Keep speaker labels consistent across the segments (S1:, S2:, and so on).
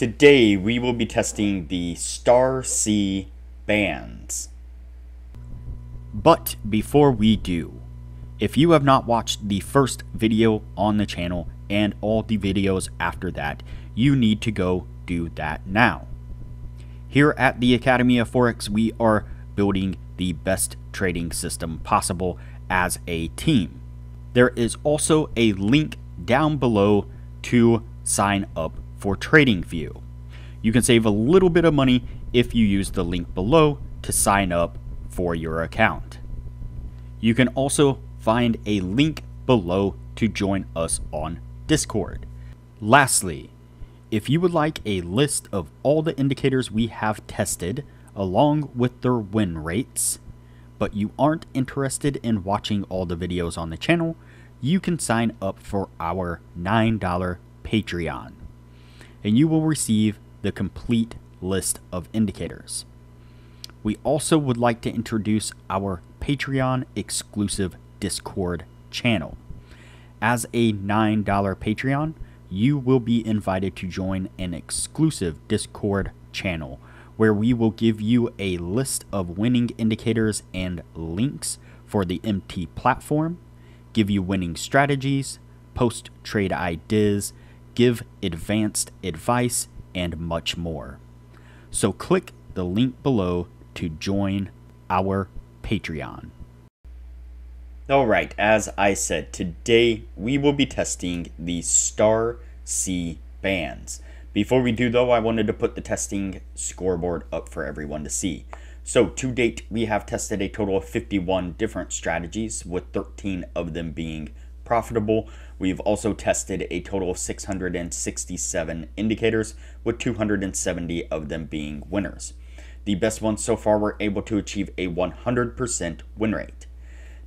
S1: Today we will be testing the STARC bands. But before we do, if you have not watched the first video on the channel and all the videos after that, you need to go do that now. Here at the Academy of Forex, we are building the best trading system possible as a team. There is also a link down below to sign up for Tradingview. You can save a little bit of money if you use the link below to sign up for your account. You can also find a link below to join us on Discord. Lastly, if you would like a list of all the indicators we have tested along with their win rates, but you aren't interested in watching all the videos on the channel, you can sign up for our $9 Patreon, and you will receive the complete list of indicators. We also would like to introduce our Patreon exclusive Discord channel. As a $9 Patreon, you will be invited to join an exclusive Discord channel where we will give you a list of winning indicators and links for the MT platform, give you winning strategies, post trade ideas, give advanced advice, and much more. So click the link below to join our Patreon. Alright, as I said, today we will be testing the STARC bands. Before we do though, I wanted to put the testing scoreboard up for everyone to see. So to date, we have tested a total of 51 different strategies, with 13 of them being profitable. We've also tested a total of 667 indicators, with 270 of them being winners. The best ones so far were able to achieve a 100% win rate.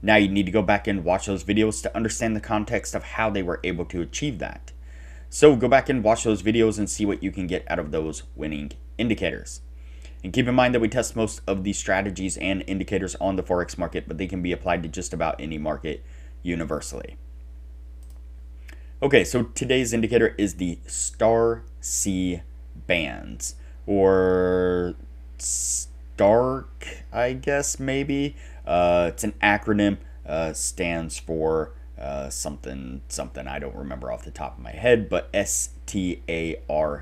S1: Now you need to go back and watch those videos to understand the context of how they were able to achieve that. So go back and watch those videos and see what you can get out of those winning indicators. And keep in mind that we test most of these strategies and indicators on the Forex market, but they can be applied to just about any market universally. Okay, so today's indicator is the STARC bands, or STARC, I guess, maybe. It's an acronym, stands for something I don't remember off the top of my head, but STARC,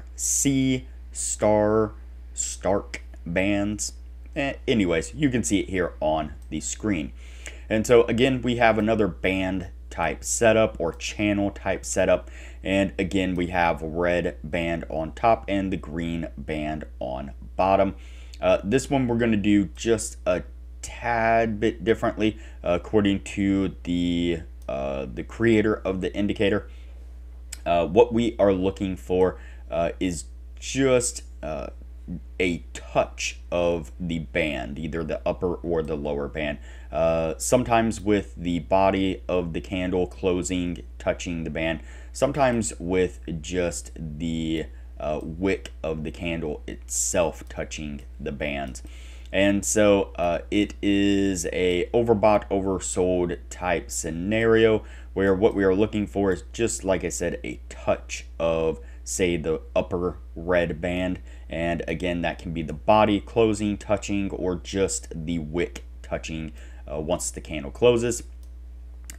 S1: STARC bands. Anyways, you can see it here on the screen. And so again, we have another band type setup or channel type setup, and again we have red band on top and the green band on bottom. This one we're going to do just a tad bit differently according to the creator of the indicator. What we are looking for is just a touch of the band, either the upper or the lower band. Sometimes with the body of the candle closing touching the band, sometimes with just the wick of the candle itself touching the bands. And so it is a overbought, oversold type scenario where what we are looking for is just, like I said, a touch of, say, the upper red band. And again, that can be the body closing, touching, or just the wick touching once the candle closes.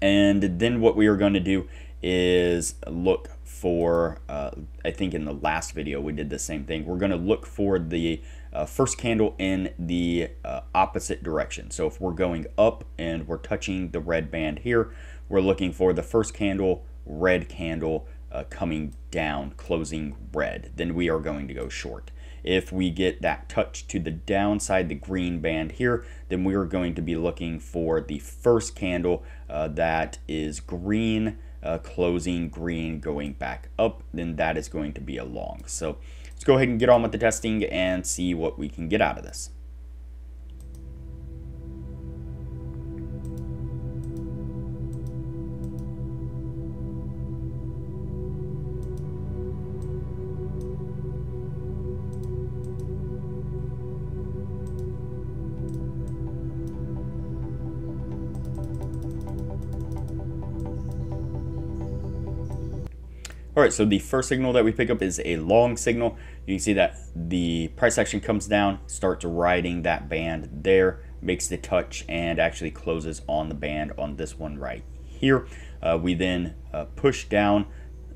S1: And then what we are going to do is look for, I think in the last video we did the same thing. We're going to look for the first candle in the opposite direction. So if we're going up and we're touching the red band here, we're looking for the first candle, red candle, coming down, closing red. Then we are going to go short. If we get that touch to the downside, the green band here, then we are going to be looking for the first candle that is green, closing green, going back up. Then that is going to be a long. So let's go ahead and get on with the testing and see what we can get out of this. All right, so the first signal that we pick up is a long signal. You can see that the price action comes down, starts riding that band there, makes the touch, and actually closes on the band on this one right here. We then push down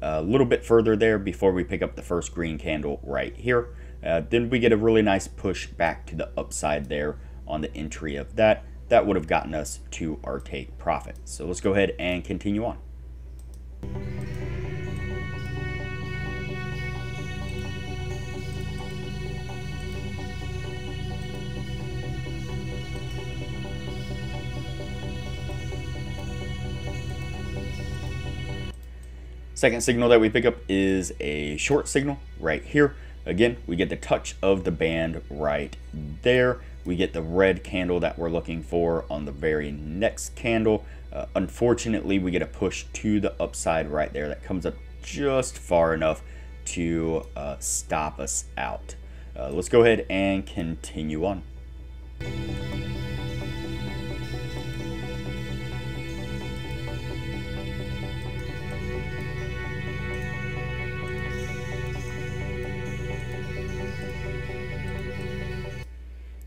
S1: a little bit further there before we pick up the first green candle right here. Then we get a really nice push back to the upside there on the entry of that. That would have gotten us to our take profit. So let's go ahead and continue on. Second signal that we pick up is a short signal right here. Again, we get the touch of the band right there. We get the red candle that we're looking for on the very next candle. Unfortunately, we get a push to the upside right there that comes up just far enough to stop us out. Let's go ahead and continue on.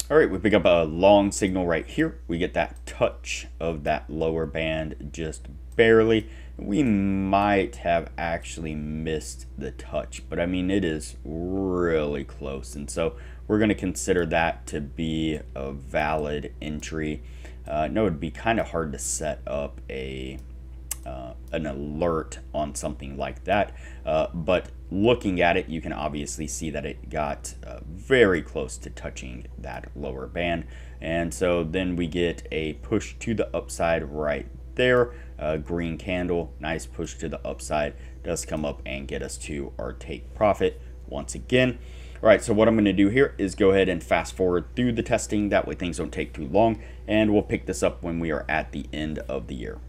S1: All right, we pick up a long signal right here. We get that touch of that lower band just barely. We might have actually missed the touch, but I mean, it is really close. And so we're going to consider that to be a valid entry. I know it'd be kind of hard to set up an alert on something like that, but looking at it, you can obviously see that it got very close to touching that lower band. And so then we get a push to the upside right there. Green candle, nice push to the upside, does come up and get us to our take profit once again. All right, so what I'm going to do here is go ahead and fast forward through the testing. That way things don't take too long, and we'll pick this up when we are at the end of the year.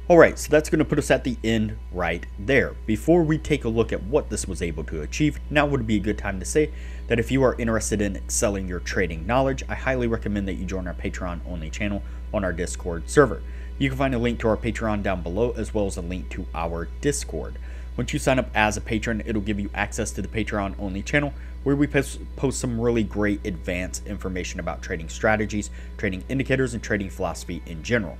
S1: Alright, so that's going to put us at the end right there. Before we take a look at what this was able to achieve, now would be a good time to say that if you are interested in excelling your trading knowledge, I highly recommend that you join our Patreon only channel on our Discord server. You can find a link to our Patreon down below, as well as a link to our Discord. Once you sign up as a patron, it'll give you access to the Patreon only channel, where we post some really great advanced information about trading strategies, trading indicators, and trading philosophy in general.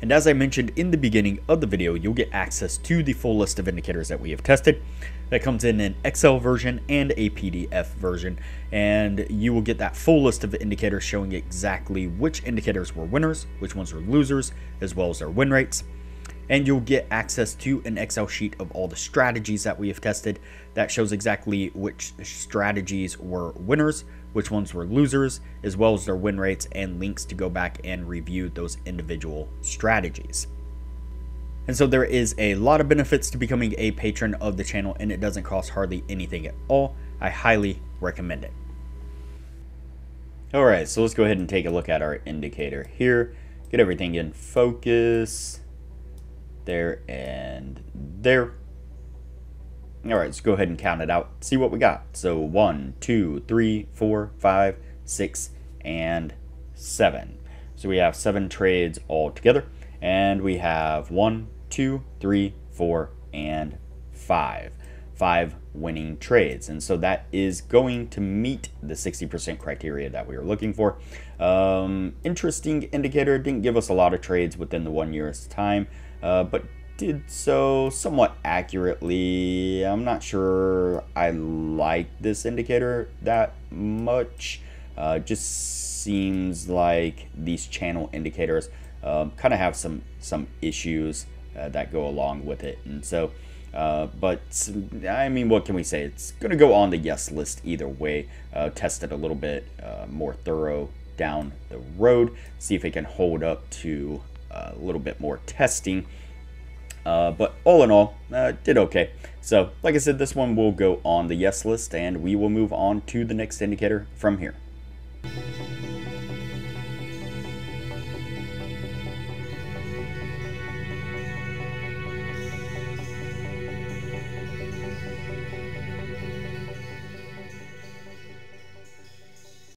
S1: And as I mentioned in the beginning of the video, you'll get access to the full list of indicators that we have tested. That comes in an Excel version and a PDF version, and you will get that full list of indicators showing exactly which indicators were winners, which ones were losers, as well as their win rates. And you'll get access to an Excel sheet of all the strategies that we have tested that shows exactly which strategies were winners, which ones were losers, as well as their win rates, and links to go back and review those individual strategies. And so there is a lot of benefits to becoming a patron of the channel, and it doesn't cost hardly anything at all. I highly recommend it. Alright, so let's go ahead and take a look at our indicator here. Get everything in focus. There and there. Alright, let's go ahead and count it out. See what we got. So 1, 2, 3, 4, 5, 6, and 7. So we have 7 trades all together. And we have 1, 2, 3, 4, and 5. 5 winning trades. And so that is going to meet the 60% criteria that we were looking for. Interesting indicator. Didn't give us a lot of trades within the 1 year's time. But did so somewhat accurately. I'm not sure I like this indicator that much. Just seems like these channel indicators kind of have some issues that go along with it. And so, but I mean, what can we say? It's going to go on the yes list either way. Test it a little bit more thorough down the road. See if it can hold up to a little bit more testing. But all in all, did okay. So like I said, this one will go on the yes list, and we will move on to the next indicator from here.